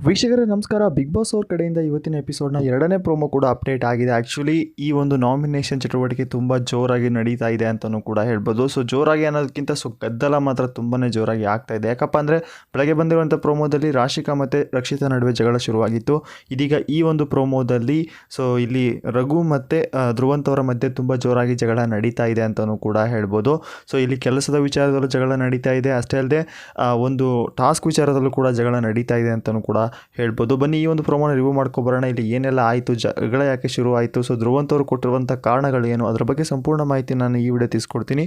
ವೀಕ್ಷಕರೇ ನಮಸ್ಕಾರ. Big boss ಅವ್ರ ಕಡೆಯಿಂದ ಇವತ್ತಿನ ಎಪಿಸೋಡ್ನ ಎರಡನೇ ಪ್ರೋಮೋ ಕೂಡ ಅಪ್ಡೇಟ್ ಆಗಿದೆ. ಆ್ಯಕ್ಚುಲಿ ಈ ಒಂದು ನಾಮಿನೇಷನ್ ಚಟುವಟಿಕೆ ತುಂಬ ಜೋರಾಗಿ ನಡೀತಾ ಇದೆ ಅಂತಲೂ ಕೂಡ ಹೇಳ್ಬೋದು. ಸೊ ಜೋರಾಗಿ ಅನ್ನೋದಕ್ಕಿಂತ ಗದ್ದಲ ಮಾತ್ರ ತುಂಬಾ ಜೋರಾಗಿ ಆಗ್ತಾ ಇದೆ. ಯಾಕಪ್ಪ ಅಂದರೆ ಬೆಳಗ್ಗೆ ಬಂದಿರುವಂಥ ಪ್ರೋಮೋದಲ್ಲಿ ರಾಶಿಕಾ ಮತ್ತು ರಕ್ಷಿತಾ ನಡುವೆ ಜಗಳ ಶುರುವಾಗಿತ್ತು. ಇದೀಗ ಈ ಒಂದು ಪ್ರೋಮೋದಲ್ಲಿ ಇಲ್ಲಿ ರಘು ಮತ್ತು ಧ್ರುವಂತ್ ಅವರ ಮಧ್ಯೆ ತುಂಬ ಜೋರಾಗಿ ಜಗಳ ನಡೀತಾ ಇದೆ ಅಂತಲೂ ಕೂಡ ಹೇಳ್ಬೋದು. ಸೊ ಇಲ್ಲಿ ಕೆಲಸದ ವಿಚಾರದಲ್ಲೂ ಜಗಳ ನಡೀತಾ ಇದೆ. ಅಷ್ಟೇ ಅಲ್ಲದೆ ಒಂದು ಟಾಸ್ಕ್ ವಿಚಾರದಲ್ಲೂ ಕೂಡ ಜಗಳ ನಡೀತಾ ಇದೆ ಅಂತಲೂ ಕೂಡ ಹೇಳ್ಬೋದು. ಬನ್ನಿ ಈ ಒಂದು ಪ್ರೋಮೋನ ರಿವ್ಯೂ ಮಾಡ್ಕೊಬರೋಣ. ಇಲ್ಲಿ ಏನೆಲ್ಲ ಆಯಿತು, ಜಗಳ ಯಾಕೆ ಶುರು ಆಯಿತು, ಸೊ ಧ್ರುವಂತ್ ಅವರು ಕೊಟ್ಟಿರುವಂಥ ಕಾರಣಗಳು ಏನು, ಅದರ ಬಗ್ಗೆ ಸಂಪೂರ್ಣ ಮಾಹಿತಿ ನಾನು ಈ ವಿಡಿಯೋ ತಿಳಿಸ್ಕೊಡ್ತೀನಿ.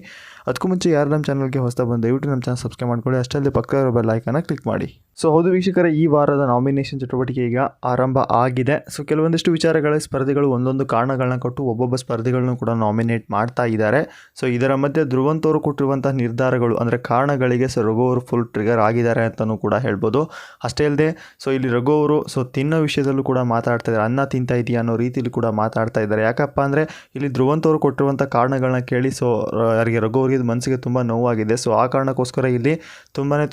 ಅದಕ್ಕೂ ಮುಂಚೆ ಯಾರು ನಮ್ಮ ಚಾನಲ್ಗೆ ಹೊಸ ಬಂದು ದಯವಿಟ್ಟು ನಮ್ಮ ಚಾನಲ್ ಸಬ್ಸ್ಕ್ರೈಬ್ ಮಾಡ್ಕೊಳ್ಳಿ. ಅಷ್ಟೇ ಪಕ್ಕ ಇರೋ ಬೆಲ್ ಐಕಾನ್ನ ಕ್ಲಿಕ್ ಮಾಡಿ. ಸೊ ಹೌದು ವೀಕ್ಷಕರೇ, ಈ ವಾರದ ನಾಮಿನೇಷನ್ ಚಟುವಟಿಕೆ ಈಗ ಆರಂಭ ಆಗಿದೆ. ಸೊ ಕೆಲವೊಂದಿಷ್ಟು ವಿಚಾರಗಳ ಸ್ಪರ್ಧಿಗಳು ಒಂದೊಂದು ಕಾರಣಗಳನ್ನ ಕೊಟ್ಟು ಒಬ್ಬೊಬ್ಬ ಸ್ಪರ್ಧಿಗಳನ್ನು ಕೂಡ ನಾಮಿನೇಟ್ ಮಾಡ್ತಾ ಇದ್ದಾರೆ. ಸೊ ಇದರ ಮಧ್ಯೆ ಧ್ರುವಂತ್ ಅವರು ಕೊಟ್ಟಿರುವಂಥ ನಿರ್ಧಾರಗಳು ಅಂದರೆ ಕಾರಣಗಳಿಗೆ ರಘು ಅವರು ಫುಲ್ ಟ್ರಿಗರ್ ಆಗಿದ್ದಾರೆ ಅಂತಲೂ ಕೂಡ ಹೇಳ್ಬೋದು. ಅಷ್ಟೇ ಅಲ್ಲದೆ ಇಲ್ಲಿ ರಘು ಅವರು ತಿನ್ನೋ ವಿಷಯದಲ್ಲೂ ಕೂಡ ಮಾತಾಡ್ತಾ ಇದ್ದಾರೆ. ಅನ್ನ ತಿಂತಾ ಇದೆಯಾ ಅನ್ನೋ ರೀತಿಯಲ್ಲಿ ಕೂಡ ಮಾತಾಡ್ತಾ ಇದ್ದಾರೆ. ಯಾಕಪ್ಪ ಅಂದರೆ ಇಲ್ಲಿ ಧ್ರುವಂತ್ ಅವರು ಕೊಟ್ಟಿರುವಂಥ ಕಾರಣಗಳನ್ನ ಕೇಳಿ ಯಾರಿಗೆ ರಘು ಅವರಿಗೆ ಮನಸ್ಸಿಗೆ ತುಂಬ ನೋವಾಗಿದೆ. ಸೊ ಆ ಕಾರಣಕ್ಕೋಸ್ಕರ ಇಲ್ಲಿ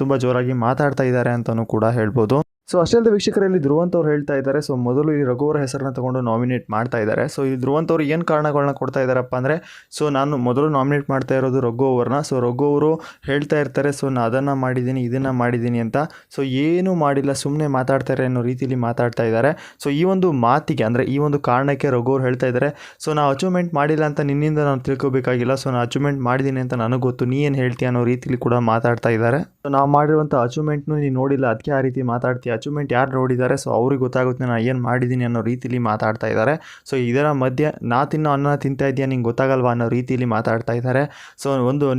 ತುಂಬ ಜೋರಾಗಿ ಮಾತಾಡ್ತಾ ಇದ್ದಾರೆ ಅಂತಲೂ ಕೂಡ ಹೇಳ್ಬೋದು. ಸೊ ಅಷ್ಟೇ ಅಲ್ಲದೆ ವೀಕ್ಷಕರಲ್ಲಿ ಧ್ರುವಂತ್ ಅವ್ರು ಹೇಳ್ತಾ ಇದ್ದಾರೆ. ಸೊ ಮೊದಲು ಈ ರಘು ಅವರ ಹೆಸರನ್ನ ತಗೊಂಡು ನಾಮಿನೇಟ್ ಮಾಡ್ತಾ ಇದ್ದಾರೆ. ಸೊ ಈ ಧ್ರುವಂತ್ ಅವರು ಏನು ಕಾರಣಗಳನ್ನ ಕೊಡ್ತಾ ಇದ್ದಾರಪ್ಪ ಅಂದರೆ ನಾನು ಮೊದಲು ನಾಮಿನೇಟ್ ಮಾಡ್ತಾ ಇರೋದು ರಘು ಅವ್ರನ್ನ. ಸೊ ರಘು ಅವರು ಹೇಳ್ತಾ ಇರ್ತಾರೆ ನಾನು ಅದನ್ನು ಮಾಡಿದ್ದೀನಿ ಇದನ್ನು ಮಾಡಿದ್ದೀನಿ ಅಂತ. ಸೊ ಏನೂ ಮಾಡಿಲ್ಲ, ಸುಮ್ಮನೆ ಮಾತಾಡ್ತಾರೆ ಅನ್ನೋ ರೀತಿಯಲ್ಲಿ ಮಾತಾಡ್ತಾ ಇದ್ದಾರೆ. ಸೊ ಈ ಒಂದು ಮಾತಿಗೆ ಅಂದರೆ ಈ ಒಂದು ಕಾರಣಕ್ಕೆ ರಘು ಅವ್ರು ಹೇಳ್ತಾ ಇದ್ದಾರೆ ನಾವು ಅಚೀವ್ಮೆಂಟ್ ಮಾಡಿಲ್ಲ ಅಂತ ನಿನ್ನಿಂದ ನಾನು ತಿಳ್ಕೊಬೇಕಾಗಿಲ್ಲ. ನಾನು ಅಚೀವ್ಮೆಂಟ್ ಮಾಡಿದ್ದೀನಿ ಅಂತ ನನಗೆ ಗೊತ್ತು, ನೀ ಏನು ಹೇಳ್ತೀಯ ಅನ್ನೋ ರೀತಿಯಲ್ಲಿ ಕೂಡ ಮಾತಾಡ್ತಾ ಇದ್ದಾರೆ. ನಾವು ಮಾಡಿರುವಂಥ ಅಚೀವ್ಮೆಂಟ್ನು ನೀನು ನೋಡಿಲ್ಲ, ಅದಕ್ಕೆ ಆ ರೀತಿ ಮಾತಾಡ್ತೀಯ. ಅಚೀವ್ಮೆಂಟ್ ಯಾರು ನೋಡಿದ್ದಾರೆ ಅವ್ರಿಗೆ ಗೊತ್ತಾಗುತ್ತೆ ನಾನು ಏನು ಮಾಡಿದ್ದೀನಿ ಅನ್ನೋ ರೀತಿಯಲ್ಲಿ ಮಾತಾಡ್ತಾ ಇದ್ದಾರೆ. ಸೊ ಇದರ ಮಧ್ಯೆ ತಿನ್ನೋ ಅನ್ನ ತಿಂತಾ ಇದೆಯಾ ನಿಂಗೆ ಗೊತ್ತಾಗಲ್ವಾ ಅನ್ನೋ ರೀತಿಯಲ್ಲಿ ಮಾತಾಡ್ತಾ ಇದ್ದಾರೆ. ಸೊ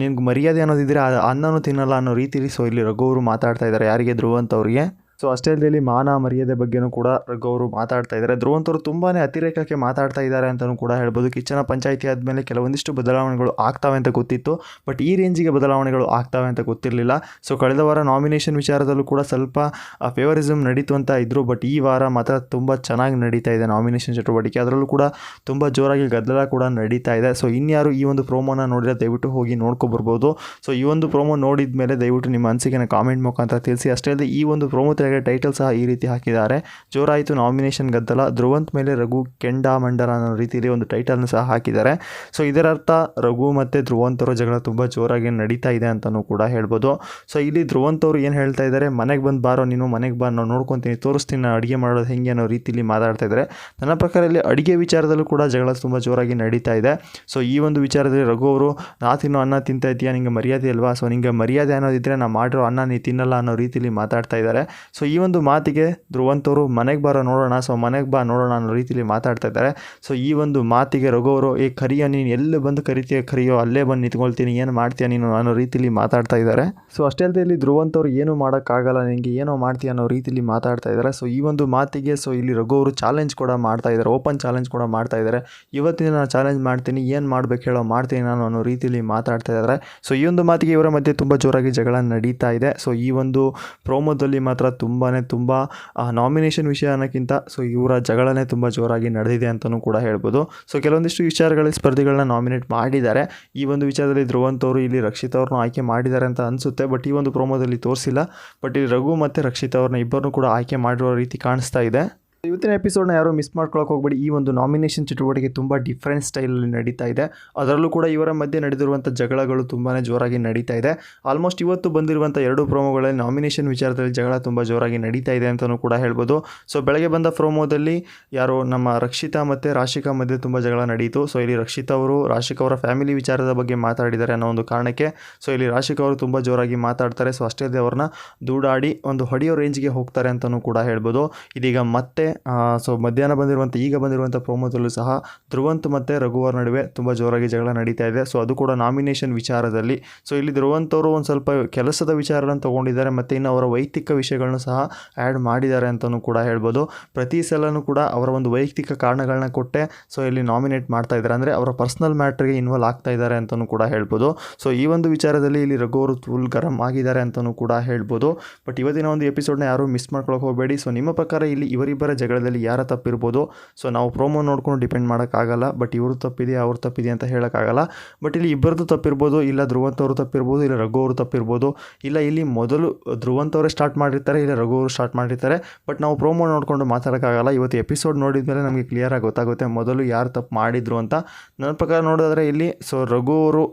ನಿನ್ಗೆ ಮರ್ಯಾದೆ ಅನ್ನೋದಿದ್ರೆ ಅನ್ನನೂ ತಿನ್ನಲ್ಲ ಅನ್ನೋ ರೀತಿಯಲ್ಲಿ ಇಲ್ಲಿ ರಘು ಅವರು ಮಾತಾಡ್ತಾ ಇದ್ದಾರೆ. ಯಾರಿಗೆ? ಧ್ರುವಂತ್ ಅವರಿಗೆ. ಸೊ ಅಷ್ಟೇ ಅಲ್ಲದೆ ಮಾನ ಮರ್ಯಾದೆ ಬಗ್ಗೆನೂ ಕೂಡ ರಘು ಅವರು ಮಾತಾಡ್ತಾ ಇದ್ದಾರೆ. ಧ್ರುವಂತ್ ಅವರು ತುಂಬಾ ಅತಿರೇಕಕ್ಕೆ ಮಾತಾಡ್ತಾ ಇದ್ದಾರೆ ಅಂತಲೂ ಕೂಡ ಹೇಳ್ಬೋದು. ಕಿಚ್ಚನ ಪಂಚಾಯಿತಿ ಆದಮೇಲೆ ಕೆಲವೊಂದಿಷ್ಟು ಬದಲಾವಣೆಗಳು ಆಗ್ತಾವೆ ಅಂತ ಗೊತ್ತಿತ್ತು, ಬಟ್ ಈ ರೇಂಜಿಗೆ ಬದಲಾವಣೆಗಳು ಆಗ್ತಾವೆ ಅಂತ ಗೊತ್ತಿರಲಿಲ್ಲ. ಸೊ ಕಳೆದ ವಾರ ನಾಮಿನೇಷನ್ ವಿಚಾರದಲ್ಲೂ ಕೂಡ ಸ್ವಲ್ಪ ಫೇವರಿಸಮ್ ನಡೀತು ಅಂತ ಇದ್ದರು, ಬಟ್ ಈ ವಾರ ಮಾತ್ರ ತುಂಬ ಚೆನ್ನಾಗಿ ನಡೀತಾ ಇದೆ ನಾಮಿನೇಷನ್ ಚಟುವಟಿಕೆ. ಅದರಲ್ಲೂ ಕೂಡ ತುಂಬ ಜೋರಾಗಿ ಗದ್ದಲ ಕೂಡ ನಡೀತಾ ಇದೆ. ಸೊ ಇನ್ಯಾರು ಈ ಒಂದು ಪ್ರೋಮೋನ ನೋಡಿದ್ರೆ ದಯವಿಟ್ಟು ಹೋಗಿ ನೋಡ್ಕೊಬರ್ಬೋದು. ಸೊ ಈ ಒಂದು ಪ್ರೋಮೋ ನೋಡಿದ ಮೇಲೆ ದಯವಿಟ್ಟು ನಿಮ್ಮ ಅನಿಸಿಕೆನ ಕಾಮೆಂಟ್ ಮುಖಾಂತರ ತಿಳಿಸಿ. ಅಷ್ಟೇ ಅಲ್ಲದೆ ಈ ಒಂದು ಪ್ರೋಮೋ ಟೈಟಲ್ ಸಹ ಈ ರೀತಿ ಹಾಕಿದ್ದಾರೆ, ಜೋರಾಯಿತು ನಾಮಿನೇಷನ್ ಗದ್ದಲ, ಧ್ರುವಂತ್ ಮೇಲೆ ರಘು ಕೆಂಡ ಮಂಡಲ ಅನ್ನೋ ರೀತಿಯಲ್ಲಿ ಒಂದು ಟೈಟಲ್ನ ಸಹ ಹಾಕಿದ್ದಾರೆ. ಸೊ ಇದರರ್ಥ ರಘು ಮತ್ತು ಧ್ರುವಂತ್ ಅವರ ಜಗಳ ತುಂಬ ಜೋರಾಗಿ ನಡೀತಾ ಇದೆ ಅಂತಲೂ ಕೂಡ ಹೇಳ್ಬೋದು. ಸೊ ಇಲ್ಲಿ ಧ್ರುವಂತ್ ಅವರು ಏನು ಹೇಳ್ತಾ ಇದ್ದಾರೆ, ಮನೆಗೆ ಬಂದು ಬಾರೋ, ನೀನು ಮನೆಗೆ ಬಾ, ನಾನು ನೋಡ್ಕೊತೀನಿ, ತೋರಿಸ್ತೀನಿ ನಾನು ಅಡುಗೆ ಮಾಡೋದು ಹೆಂಗೆ ಅನ್ನೋ ರೀತಿಯಲ್ಲಿ ಮಾತಾಡ್ತಾ ಇದ್ದಾರೆ. ನನ್ನ ಪ್ರಕಾರ ಇಲ್ಲಿ ಅಡುಗೆ ವಿಚಾರದಲ್ಲೂ ಕೂಡ ಜಗಳ ತುಂಬ ಜೋರಾಗಿ ನಡೀತಾ ಇದೆ. ಸೊ ಈ ಒಂದು ವಿಚಾರದಲ್ಲಿ ರಘು ಅವರು ತಿನ್ನೋ ಅನ್ನ ತಿಂತಾ ಇದೆಯಾ, ನಿಂಗೆ ಮರ್ಯಾದೆ ಅಲ್ವಾ, ಸೊ ನಿಂಗೆ ಮರ್ಯಾದೆ ಅನ್ನೋದಿದ್ದರೆ ನಾನು ಮಾಡಿರೋ ಅನ್ನ ನೀ ತಿನ್ನಲ್ಲ ಅನ್ನೋ ರೀತಿಯಲ್ಲಿ ಮಾತಾಡ್ತಾ ಇದ್ದಾರೆ. ಸೊ ಈ ಒಂದು ಮಾತಿಗೆ ಧ್ರುವಂತ್ ಅವರು ಮನೆಗೆ ಬಾರೋ ನೋಡೋಣ, ಸೊ ಮನೆಗೆ ಬಾ ನೋಡೋಣ ಅನ್ನೋ ರೀತಿಯಲ್ಲಿ ಮಾತಾಡ್ತಾ ಇದ್ದಾರೆ. ಸೊ ಈ ಒಂದು ಮಾತಿಗೆ ರಘು ಅವರು ಕರಿಯೋ, ನೀನು ಎಲ್ಲಿ ಬಂದು ಕರಿಯೋ ಅಲ್ಲೇ ಬಂದು ನಿಂತ್ಕೊಳ್ತೀನಿ, ಏನು ಮಾಡ್ತೀಯ ನೀನು ಅನ್ನೋ ರೀತಿಯಲ್ಲಿ ಮಾತಾಡ್ತಾ ಇದ್ದಾರೆ. ಸೊ ಅಷ್ಟೇ ಅಲ್ಲದೆ ಇಲ್ಲಿ ಧ್ರುವಂತ್ ಅವರು ಏನೂ ಮಾಡೋಕ್ಕಾಗಲ್ಲ, ನಿನಗೆ ಏನೋ ಮಾಡ್ತೀಯ ಅನ್ನೋ ರೀತಿಯಲ್ಲಿ ಮಾತಾಡ್ತಾ ಇದ್ದಾರೆ. ಸೊ ಈ ಒಂದು ಮಾತಿಗೆ ಇಲ್ಲಿ ರಘು ಅವರು ಚಾಲೆಂಜ್ ಕೂಡ ಮಾಡ್ತಾ ಇದ್ದಾರೆ, ಓಪನ್ ಚಾಲೆಂಜ್ ಕೂಡ ಮಾಡ್ತಾ ಇದ್ದಾರೆ. ಇವತ್ತಿನ ನಾನು ಚಾಲೆಂಜ್ ಮಾಡ್ತೀನಿ, ಏನು ಮಾಡಬೇಕು ಹೇಳೋ, ಮಾಡ್ತೀನಿ ನಾನು ಅನ್ನೋ ರೀತಿಯಲ್ಲಿ ಮಾತಾಡ್ತಾ ಇದ್ದಾರೆ. ಸೊ ಈ ಒಂದು ಮಾತಿಗೆ ಇವರ ಮಧ್ಯೆ ತುಂಬ ಜೋರಾಗಿ ಜಗಳ ನಡೀತಾ ಇದೆ. ಸೊ ಈ ಒಂದು ಪ್ರೋಮೋದಲ್ಲಿ ಮಾತ್ರ ತುಂಬ ನಾಮಿನೇಷನ್ ವಿಷಯ ಅನ್ನೋಕ್ಕಿಂತ ಇವರ ಜಗಳನೇ ತುಂಬ ಜೋರಾಗಿ ನಡೆದಿದೆ ಅಂತಲೂ ಕೂಡ ಹೇಳ್ಬೋದು. ಸೊ ಕೆಲವೊಂದಿಷ್ಟು ವಿಚಾರಗಳ ಸ್ಪರ್ಧಿಗಳನ್ನ ನಾಮಿನೇಟ್ ಮಾಡಿದ್ದಾರೆ. ಈ ಒಂದು ವಿಚಾರದಲ್ಲಿ ಧ್ರುವಂತ್ ಅವರು ಇಲ್ಲಿ ರಕ್ಷಿತಾ ಅವ್ರನ್ನ ಆಯ್ಕೆ ಮಾಡಿದ್ದಾರೆ ಅಂತ ಅನಿಸುತ್ತೆ, ಬಟ್ ಈ ಒಂದು ಪ್ರೋಮೋದಲ್ಲಿ ತೋರಿಸಿಲ್ಲ. ಬಟ್ ಇಲ್ಲಿ ರಘು ಮತ್ತು ರಕ್ಷಿತಾ ಅವ್ರನ್ನ ಇಬ್ಬರನ್ನೂ ಕೂಡ ಆಯ್ಕೆ ಮಾಡಿರೋ ರೀತಿ ಕಾಣಿಸ್ತಾ ಇದೆ. ಇವತ್ತಿನ ಎಪಿಸೋಡ್ನ ಯಾರು ಮಿಸ್ ಮಾಡ್ಕೊಳ್ಳೋಕೆ ಹೋಗ್ಬೇಡಿ. ಈ ಒಂದು ನಾಮಿನೇಷನ್ ಚಟುವಟಿಕೆ ತುಂಬ ಡಿಫ್ರೆಂಟ್ ಸ್ಟೈಲಲ್ಲಿ ನಡೀತಾ ಇದೆ. ಅದರಲ್ಲೂ ಕೂಡ ಇವರ ಮಧ್ಯೆ ನಡೆದಿರುವಂಥ ಜಗಳಗಳು ತುಂಬಾ ಜೋರಾಗಿ ನಡೀತಾ ಇದೆ. ಆಲ್ಮೋಸ್ಟ್ ಇವತ್ತು ಬಂದಿರುವಂಥ ಎರಡು ಪ್ರೋಮೋಗಳಲ್ಲಿ ನಾಮಿನೇಷನ್ ವಿಚಾರದಲ್ಲಿ ಜಗಳ ತುಂಬ ಜೋರಾಗಿ ನಡೀತಾ ಇದೆ ಅಂತಲೂ ಕೂಡ ಹೇಳ್ಬೋದು. ಸೊ ಬೆಳಗ್ಗೆ ಬಂದ ಪ್ರೋಮೋದಲ್ಲಿ ನಮ್ಮ ರಕ್ಷಿತಾ ಮತ್ತು ರಾಶಿಕಾ ಮಧ್ಯೆ ತುಂಬ ಜಗಳ ನಡೀತು. ಸೊ ಇಲ್ಲಿ ರಕ್ಷಿತಾ ಅವರು ರಾಶಿಕಾ ಅವರ ಫ್ಯಾಮಿಲಿ ವಿಚಾರದ ಬಗ್ಗೆ ಮಾತಾಡಿದ್ದಾರೆ ಅನ್ನೋ ಒಂದು ಕಾರಣಕ್ಕೆ ಇಲ್ಲಿ ರಾಶಿಕಾ ಅವರು ತುಂಬ ಜೋರಾಗಿ ಮಾತಾಡ್ತಾರೆ. ಸೊ ಅಷ್ಟೇ ಅಲ್ಲದೆ ಅವ್ರನ್ನ ದೂಡಾಡಿ ಒಂದು ಹೊಡೆಯೋ ರೇಂಜ್ಗೆ ಹೋಗ್ತಾರೆ ಅಂತಲೂ ಕೂಡ ಹೇಳ್ಬೋದು. ಇದೀಗ ಮತ್ತೆ ಮಧ್ಯಾಹ್ನ ಈಗ ಬಂದಿರುವಂಥ ಪ್ರೋಮೋದಲ್ಲೂ ಸಹ ಧ್ರುವಂತ್ ಮತ್ತು ರಘು ಅವರ ನಡುವೆ ತುಂಬ ಜೋರಾಗಿ ಜಗಳ ನಡೀತಾ ಇದೆ. ಸೊ ಅದು ಕೂಡ ನಾಮಿನೇಷನ್ ವಿಚಾರದಲ್ಲಿ. ಸೊ ಇಲ್ಲಿ ಧ್ರುವಂತ್ ಅವರು ಒಂದು ಸ್ವಲ್ಪ ಕೆಲಸದ ವಿಚಾರಗಳನ್ನು ತೊಗೊಂಡಿದ್ದಾರೆ, ಮತ್ತು ಇನ್ನು ಅವರ ವೈಯಕ್ತಿಕ ವಿಷಯಗಳನ್ನು ಸಹ ಆ್ಯಡ್ ಮಾಡಿದ್ದಾರೆ ಅಂತಲೂ ಕೂಡ ಹೇಳ್ಬೋದು. ಪ್ರತಿ ಸಲನೂ ಕೂಡ ಅವರ ಒಂದು ವೈಯಕ್ತಿಕ ಕಾರಣಗಳನ್ನ ಕೊಟ್ಟೆ ಇಲ್ಲಿ ನಾಮಿನೇಟ್ ಮಾಡ್ತಾ ಇದ್ದಾರೆ, ಅಂದರೆ ಅವರ ಪರ್ಸ್ನಲ್ ಮ್ಯಾಟ್ರಿಗೆ ಇನ್ವಾಲ್ವ್ ಆಗ್ತಾ ಇದ್ದಾರೆ ಅಂತಲೂ ಕೂಡ ಹೇಳ್ಬೋದು. ಸೊ ಈ ಒಂದು ವಿಚಾರದಲ್ಲಿ ಇಲ್ಲಿ ರಘು ಅವರು ಫುಲ್ ಗರಂ ಆಗಿದ್ದಾರೆ ಅಂತಲೂ ಕೂಡ ಹೇಳ್ಬೋದು. ಬಟ್ ಇವತ್ತಿನ ಒಂದು ಎಪಿಸೋಡ್ನ ಯಾರು ಮಿಸ್ ಮಾಡ್ಕೊಳ್ಳೋಕೆ ಹೋಗಬೇಡಿ. ಸೊ ನಿಮ್ಮ ಪ್ರಕಾರ ಇಲ್ಲಿ ಇವರಿಬ್ಬರ ಜಗಳ ಹೇಳೋದ್ರಲ್ಲಿ ಯಾರ ತಪ್ಪಿರ್ಬೋದು. ಸೊ ನಾವು ಪ್ರೋಮೋ ನೋಡ್ಕೊಂಡು ಡಿಪೆಂಡ್ ಮಾಡೋಕ್ಕಾಗಲ್ಲ. ಬಟ್ ಇವರು ತಪ್ಪಿದೆ ಅವ್ರು ತಪ್ಪಿದೆ ಅಂತ ಹೇಳೋಕ್ಕಾಗಲ್ಲ. ಬಟ್ ಇಲ್ಲಿ ಇಬ್ಬರದ್ದು ತಪ್ಪಿರ್ಬೋದು, ಇಲ್ಲ ಧ್ರುವಂತ್ ಅವರು ತಪ್ಪಿರ್ಬೋದು, ಇಲ್ಲ ರಘು ಅವರು ತಪ್ಪಿರ್ಬೋದು, ಇಲ್ಲ ಇಲ್ಲಿ ಮೊದಲು ಧ್ರುವಂತ್ ಅವರೇ ಸ್ಟಾರ್ಟ್ ಮಾಡಿರ್ತಾರೆ, ಇಲ್ಲ ರಘು ಅವರು ಸ್ಟಾರ್ಟ್ ಮಾಡಿರ್ತಾರೆ. ಬಟ್ ನಾವು ಪ್ರೋಮೋ ನೋಡಿಕೊಂಡು ಮಾತಾಡೋಕ್ಕಾಗಲ್ಲ. ಇವತ್ತು ಎಪಿಸೋಡ್ ನೋಡಿದ ಮೇಲೆ ನಮಗೆ ಕ್ಲಿಯರಾಗಿ ಗೊತ್ತಾಗುತ್ತೆ ಮೊದಲು ಯಾರು ತಪ್ಪು ಮಾಡಿದ್ರು ಅಂತ. ನನ್ನ ಪ್ರಕಾರ ನೋಡಿದ್ರೆ ಇಲ್ಲಿ ಸೊ ರಘು ಅವರು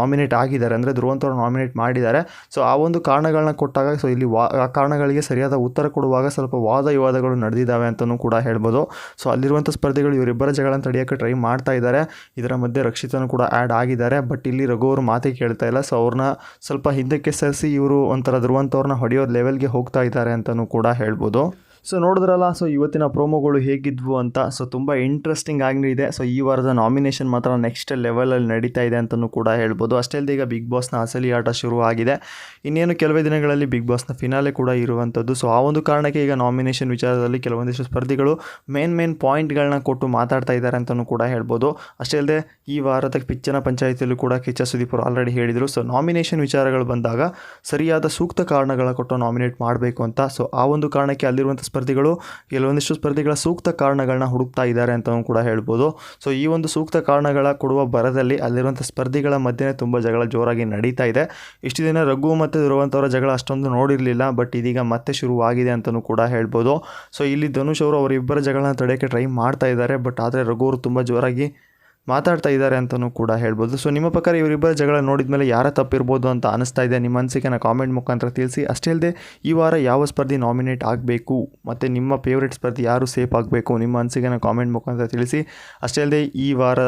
ನಾಮಿನೇಟ್ ಆಗಿದ್ದಾರೆ, ಅಂದರೆ ಧ್ರುವಂತ್ ಅವರು ನಾಮಿನೇಟ್ ಮಾಡಿದ್ದಾರೆ. ಸೊ ಆ ಒಂದು ಕಾರಣಗಳನ್ನ ಕೊಟ್ಟಾಗ ಸೊ ಇಲ್ಲಿ ಆ ಕಾರಣಗಳಿಗೆ ಸರಿಯಾದ ಉತ್ತರ ಕೊಡುವಾಗ ಸ್ವಲ್ಪ ವಾದ ವಿವಾದಗಳು ನಡೆದಿದ್ದಾವೆ ಅಂತಲೂ ಕೂಡ ಹೇಳ್ಬೋದು. ಸೊ ಅಲ್ಲಿರುವಂಥ ಸ್ಪರ್ಧಿಗಳು ಇವರಿಬ್ಬರ ಜಗಳನ್ನ ತಡೆಯೋಕ್ಕೆ ಟ್ರೈ ಮಾಡ್ತಾ ಇದ್ದಾರೆ. ಇದರ ಮಧ್ಯೆ ರಕ್ಷಿತನು ಕೂಡ ಆ್ಯಡ್ ಆಗಿದ್ದಾರೆ. ಬಟ್ ಇಲ್ಲಿ ರಘು ಅವರು ಮಾತೇ ಕೇಳ್ತಾ ಇಲ್ಲ. ಸೊ ಅವ್ರನ್ನ ಸ್ವಲ್ಪ ಹಿಂದಕ್ಕೆ ಸರಿಸಿ ಇವರು ಒಂಥರ ಧ್ರುವಂತ್ ಅವ್ರನ್ನ ಹೊಡೆಯೋ ಲೆವೆಲ್ಗೆ ಹೋಗ್ತಾ ಇದ್ದಾರೆ ಅಂತಲೂ ಕೂಡ ಹೇಳ್ಬೋದು. ಸೊ ನೋಡಿದ್ರಲ್ಲ, ಸೊ ಇವತ್ತಿನ ಪ್ರೋಮೋಗಳು ಹೇಗಿದ್ವು ಅಂತ. ಸೊ ತುಂಬ ಇಂಟ್ರೆಸ್ಟಿಂಗ್ ಆಗಿದೆ. ಸೊ ಈ ವಾರದ ನಾಮಿನೇಷನ್ ಮಾತ್ರ ನೆಕ್ಸ್ಟ್ ಲೆವೆಲಲ್ಲಿ ನಡೀತಾ ಇದೆ ಅಂತಲೂ ಕೂಡ ಹೇಳ್ಬೋದು. ಅಷ್ಟೇ ಅಲ್ಲದೆ ಈಗ ಬಿಗ್ ಬಾಸ್ನ ಅಸಲಿ ಆಟ ಶುರು ಆಗಿದೆ. ಇನ್ನೇನು ಕೆಲವೇ ದಿನಗಳಲ್ಲಿ ಬಿಗ್ ಬಾಸ್ನ ಫಿನಾಲೆ ಕೂಡ ಇರುವಂಥದ್ದು. ಸೊ ಆ ಒಂದು ಕಾರಣಕ್ಕೆ ಈಗ ನಾಮಿನೇಷನ್ ವಿಚಾರದಲ್ಲಿ ಕೆಲವೊಂದಿಷ್ಟು ಸ್ಪರ್ಧಿಗಳು ಮೇನ್ ಪಾಯಿಂಟ್ಗಳನ್ನ ಕೊಟ್ಟು ಮಾತಾಡ್ತಾ ಇದ್ದಾರೆ ಅಂತಲೂ ಕೂಡ ಹೇಳ್ಬೋದು. ಅಷ್ಟೇ ಅಲ್ಲದೆ ಈ ವಾರದ ಪಿಚ್ಚನ ಪಂಚಾಯಿತಿಯಲ್ಲೂ ಕೂಡ ಕಿಚ್ಚ ಸುದೀಪ್ ಅವರು ಆಲ್ರೆಡಿ ಹೇಳಿದರು. ಸೊ ನಾಮಿನೇಷನ್ ವಿಚಾರಗಳು ಬಂದಾಗ ಸರಿಯಾದ ಸೂಕ್ತ ಕಾರಣಗಳ ಕೊಟ್ಟು ನಾಮಿನೇಟ್ ಮಾಡಬೇಕು ಅಂತ. ಸೊ ಆ ಒಂದು ಕಾರಣಕ್ಕೆ ಅಲ್ಲಿರುವಂಥ ಸ್ಪರ್ಧಿಗಳು ಕೆಲವೊಂದಿಷ್ಟು ಸ್ಪರ್ಧಿಗಳ ಸೂಕ್ತ ಕಾರಣಗಳನ್ನ ಹುಡುಕ್ತಾ ಇದ್ದಾರೆ ಅಂತಲೂ ಕೂಡ ಹೇಳ್ಬೋದು. ಸೊ ಈ ಒಂದು ಸೂಕ್ತ ಕಾರಣಗಳ ಕೊಡುವ ಬರದಲ್ಲಿ ಅಲ್ಲಿರುವಂಥ ಸ್ಪರ್ಧಿಗಳ ಮಧ್ಯೆ ತುಂಬ ಜಗಳ ಜೋರಾಗಿ ನಡೀತಾ ಇದೆ. ಇಷ್ಟು ದಿನ ರಘು ಮತ್ತು ಧ್ರುವಂತ್ ಅವರ ಜಗಳ ಅಷ್ಟೊಂದು ನೋಡಿರಲಿಲ್ಲ. ಬಟ್ ಇದೀಗ ಮತ್ತೆ ಶುರುವಾಗಿದೆ ಅಂತಲೂ ಕೂಡ ಹೇಳ್ಬೋದು. ಸೊ ಇಲ್ಲಿ ಧನುಷ್ ಅವರು ಅವರಿಬ್ಬರ ಜಗಳನ್ನ ತಡೆಯೋಕ್ಕೆ ಟ್ರೈ ಮಾಡ್ತಾ ಇದ್ದಾರೆ. ಬಟ್ ಆದರೆ ರಘು ಅವರು ತುಂಬ ಜೋರಾಗಿ ಮಾತಾಡ್ತಾ ಇದ್ದಾರೆ ಅಂತಲೂ ಕೂಡ ಹೇಳ್ಬೋದು. ಸೊ ನಿಮ್ಮ ಪ್ರಕಾರ ಇವರಿಬ್ಬರ ಜಗಳ ನೋಡಿದ ಮೇಲೆ ಯಾರ ತಪ್ಪಿರ್ಬೋದು ಅಂತ ಅನಿಸ್ತಾ ಇದೆ? ನಿಮ್ಮ ಅನಿಸಿಕೆನ ಕಾಮೆಂಟ್ ಮುಖಾಂತರ ತಿಳಿಸಿ. ಅಷ್ಟೇ ಅಲ್ಲದೆ ಈ ವಾರ ಯಾವ ಸ್ಪರ್ಧಿ ನಾಮಿನೇಟ್ ಆಗಬೇಕು ಮತ್ತು ನಿಮ್ಮ ಫೇವ್ರೇಟ್ ಸ್ಪರ್ಧಿ ಯಾರು ಸೇಫ್ ಆಗಬೇಕು, ನಿಮ್ಮ ಅನಿಸಿಕೆನ ಕಾಮೆಂಟ್ ಮುಖಾಂತರ ತಿಳಿಸಿ. ಅಷ್ಟೇ ಅಲ್ಲದೆ ಈ ವಾರ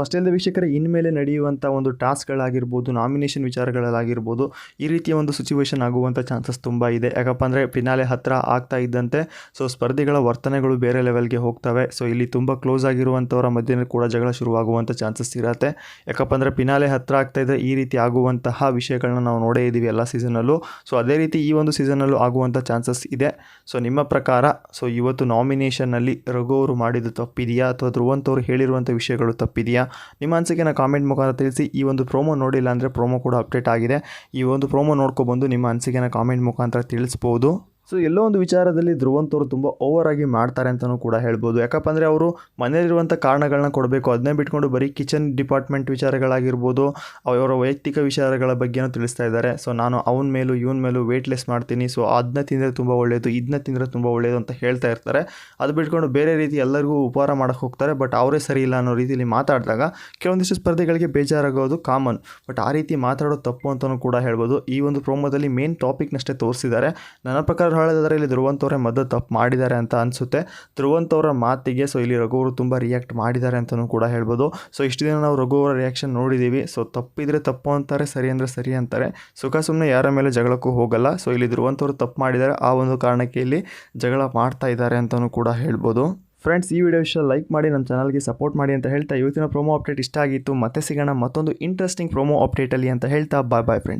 ಅಷ್ಟೇ ಅಲ್ಲದೆ ವೀಕ್ಷಕರೇ, ಇನ್ಮೇಲೆ ನಡೆಯುವಂಥ ಒಂದು ಟಾಸ್ಕ್ಗಳಾಗಿರ್ಬೋದು, ನಾಮಿನೇಷನ್ ವಿಚಾರಗಳಾಗಿರ್ಬೋದು, ಈ ರೀತಿಯ ಒಂದು ಸಿಚುವೇಶನ್ ಆಗುವಂಥ ಚಾನ್ಸಸ್ ತುಂಬ ಇದೆ. ಯಾಕಪ್ಪ ಅಂದರೆ ಫಿನಾಲೆ ಹತ್ತಿರ ಆಗ್ತಾ ಇದ್ದಂತೆ ಸೊ ಸ್ಪರ್ಧಿಗಳ ವರ್ತನೆಗಳು ಬೇರೆ ಲೆವೆಲ್ಗೆ ಹೋಗ್ತವೆ. ಸೊ ಇಲ್ಲಿ ತುಂಬ ಕ್ಲೋಸ್ ಆಗಿರುವಂಥವರ ಮಧ್ಯೆ ಕೂಡ ಜಗಳ ಶುರುವಾಗುವಂಥ ಚಾನ್ಸಸ್ ಇರುತ್ತೆ. ಯಾಕಪ್ಪ ಅಂದರೆ ಫಿನಾಲೆ ಹತ್ತಿರ ಆಗ್ತಾ ಇದ್ದರೆ ಈ ರೀತಿ ಆಗುವಂತಹ ವಿಷಯಗಳನ್ನ ನಾವು ನೋಡೇ ಇದ್ದೀವಿ ಎಲ್ಲ ಸೀಸನಲ್ಲೂ. ಸೊ ಅದೇ ರೀತಿ ಈ ಒಂದು ಸೀಸನಲ್ಲೂ ಆಗುವಂಥ ಚಾನ್ಸಸ್ ಇದೆ. ಸೊ ನಿಮ್ಮ ಪ್ರಕಾರ ಸೊ ಇವತ್ತು ನಾಮಿನೇಷನ್ನಲ್ಲಿ ರಘು ಅವರು ಮಾಡಿದ್ದು ತಪ್ಪಿದೆಯಾ ಅಥವಾ ಧ್ರುವಂತ್ ಅವರು ಹೇಳಿರುವಂಥ ವಿಷಯಗಳು ತಪ್ಪಿದೆಯಾ? ನಿಮ್ಮ ಅನಿಸಿಕೆನ ಕಾಮೆಂಟ್ ಮುಖಾಂತರ ತಿಳಿಸಿ. ಈ ಒಂದು ಪ್ರೋಮೋ ನೋಡಿಲ್ಲ ಅಂದರೆ ಪ್ರೋಮೋ ಕೂಡ ಅಪ್ಡೇಟ್ ಆಗಿದೆ. ಈ ಒಂದು ಪ್ರೋಮೋ ನೋಡ್ಕೊಬಂದು ನಿಮ್ಮ ಅನಿಸಿಕೆನ ಕಾಮೆಂಟ್ ಮುಖಾಂತರ ತಿಳಿಸ್ಬೋದು. ಸೊ ಎಲ್ಲೋ ಒಂದು ವಿಚಾರದಲ್ಲಿ ಧ್ರುವಂತ್ ಅವರು ತುಂಬ ಓವರ್ ಆಗಿ ಮಾಡ್ತಾರೆ ಅಂತಲೂ ಕೂಡ ಹೇಳ್ಬೋದು. ಯಾಕಪ್ಪ ಅಂದರೆ ಅವರು ಮನೆಯಲ್ಲಿರುವಂಥ ಕಾರಣಗಳನ್ನ ಕೊಡಬೇಕು, ಅದನ್ನೇ ಬಿಟ್ಕೊಂಡು ಬರೀ ಕಿಚನ್ ಡಿಪಾರ್ಟ್ಮೆಂಟ್ ವಿಚಾರಗಳಾಗಿರ್ಬೋದು, ಅವರ ವೈಯಕ್ತಿಕ ವಿಚಾರಗಳ ಬಗ್ಗೆನೂ ತಿಳಿಸ್ತಾ ಇದ್ದಾರೆ. ಸೊ ನಾನು ಅವನ ಮೇಲೂ ಇವನ ಮೇಲೂ ವೆಯ್ಟ್ಲೆಸ್ ಮಾಡ್ತೀನಿ, ಸೊ ಅದನ್ನ ತಿಂದರೆ ತುಂಬ ಒಳ್ಳೆಯದು, ಇದನ್ನ ತಿಂದರೆ ತುಂಬ ಒಳ್ಳೆಯದು ಅಂತ ಹೇಳ್ತಾ ಇರ್ತಾರೆ. ಅದು ಬಿಟ್ಕೊಂಡು ಬೇರೆ ರೀತಿ ಎಲ್ಲರಿಗೂ ಉಪಹಾರ ಮಾಡೋಕ್ಕೆ ಹೋಗ್ತಾರೆ. ಬಟ್ ಅವರೇ ಸರಿ ಇಲ್ಲ ಅನ್ನೋ ರೀತಿಯಲ್ಲಿ ಮಾತಾಡಿದಾಗ ಕೆಲವೊಂದಿಷ್ಟು ಸ್ಪರ್ಧಿಗಳಿಗೆ ಬೇಜಾರಾಗೋದು ಕಾಮನ್. ಬಟ್ ಆ ರೀತಿ ಮಾತಾಡೋದು ತಪ್ಪು ಅಂತಲೂ ಕೂಡ ಹೇಳ್ಬೋದು. ಈ ಒಂದು ಪ್ರೋಮೋದಲ್ಲಿ ಮೇನ್ ಟಾಪಿಕ್ನಷ್ಟೇ ತೋರಿಸಿದ್ದಾರೆ. ನನ್ನ ಪ್ರಕಾರ ಹೇಳೋದಾದ್ರೆ ಇಲ್ಲಿ ಧ್ರುವಂತ್ ಅವರೇ ಮೊದಲು ತಪ್ಪು ಮಾಡಿದ್ದಾರೆ ಅಂತ ಅನಿಸುತ್ತೆ. ಧ್ರುವಂತ್ ಅವರ ಮಾತಿಗೆ ಸೊ ಇಲ್ಲಿ ರಘು ಅವರು ತುಂಬ ರಿಯಾಕ್ಟ್ ಮಾಡಿದ್ದಾರೆ ಅಂತಲೂ ಕೂಡ ಹೇಳ್ಬೋದು. ಸೊ ಇಷ್ಟು ದಿನ ನಾವು ರಘು ಅವರ ರಿಯಾಕ್ಷನ್ ನೋಡಿದ್ದೀವಿ. ಸೊ ತಪ್ಪಿದ್ರೆ ತಪ್ಪು ಅಂತಾರೆ, ಸರಿ ಅಂದರೆ ಸರಿ ಅಂತಾರೆ. ಸುಮ್ಮನೆ ಯಾರ ಮೇಲೆ ಜಗಳಕ್ಕೂ ಹೋಗಲ್ಲ. ಸೊ ಇಲ್ಲಿ ಧ್ರುವಂತ್ ಅವರು ತಪ್ಪು ಮಾಡಿದ್ದಾರೆ, ಆ ಒಂದು ಕಾರಣಕ್ಕೆ ಇಲ್ಲಿ ಜಗಳ ಮಾಡ್ತಾ ಇದ್ದಾರೆ ಅಂತಲೂ ಕೂಡ ಹೇಳ್ಬೋದು. ಫ್ರೆಂಡ್ಸ್, ಈ ವಿಡಿಯೋ ಇಷ್ಟ ಲೈಕ್ ಮಾಡಿ, ನಮ್ಮ ಚಾನಲ್ಗೆ ಸಪೋರ್ಟ್ ಮಾಡಿ ಅಂತ ಹೇಳ್ತಾ ಇವತ್ತಿನ ಪ್ರೋಮೋ ಅಪ್ಡೇಟ್ ಇಷ್ಟ ಆಗಿತ್ತು. ಮತ್ತೆ ಸಿಗೋಣ ಮತ್ತೊಂದು ಇಂಟ್ರೆಸ್ಟಿಂಗ್ ಪ್ರೋಮೋ ಅಪ್ಡೇಟಲ್ಲಿ ಅಂತ ಹೇಳ್ತಾ ಬಾಯ್ ಫ್ರೆಂಡ್ಸ್.